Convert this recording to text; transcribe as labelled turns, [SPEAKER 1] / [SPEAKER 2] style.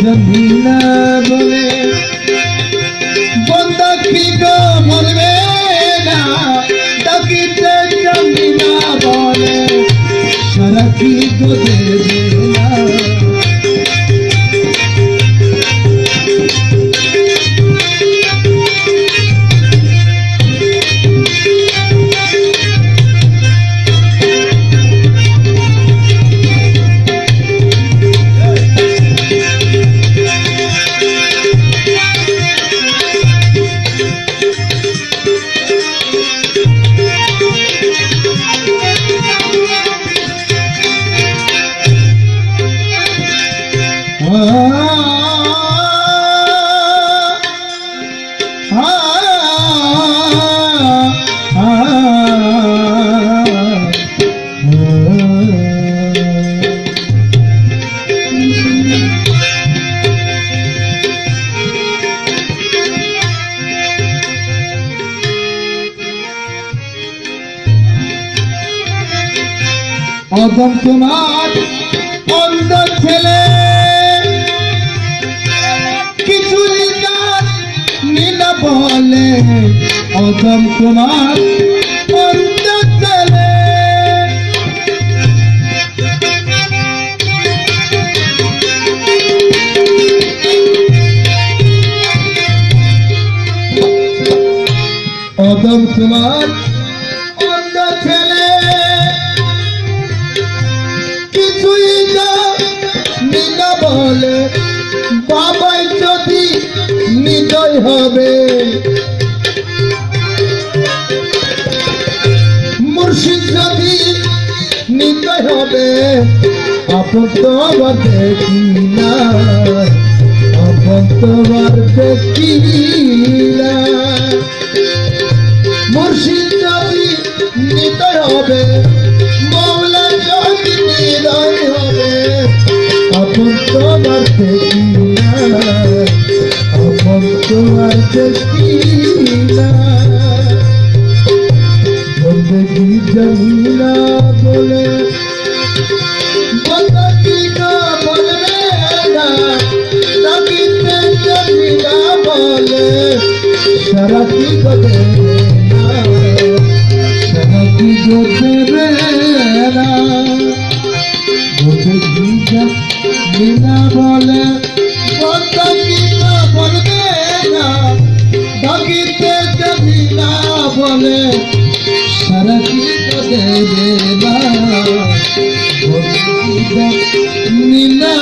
[SPEAKER 1] জমিনা বলে বন্দা কি গো মরবে না, ডাকিতে জমিনা বলে সারা কি গো দেবে না। অদম তোমার অন্ধ ছেলে কিছুই নিনা বলে, অদম তোমার অন্ধ ছেলে অদম তোমার অন্ধ ছেলে কিছুই নিনা বলে, বাবাই যদি নিদয় হবে মুর্শিদ যদি নিদয় হবে, আপন তো আবার দেখি না, আপন তো আবার দেখি না। মুর্শিদ যদি নিদয় হবে, মৌলা যদি নিদয় হবে, আপন তো আবার দেখি না, আপন তো আর দেখি না। বন্দেগি জমিনা বলে বন্দা কি গো বলবে না, ডাকিতে জমিনা বলে সারা কি গো দেবে না, সারা কি গো দেবে না। বন্দেগি জমিনা বলে বন্দা কি গো বলবে না, ডাকিতে জমিনা বলে সারা কি তো দেবে না।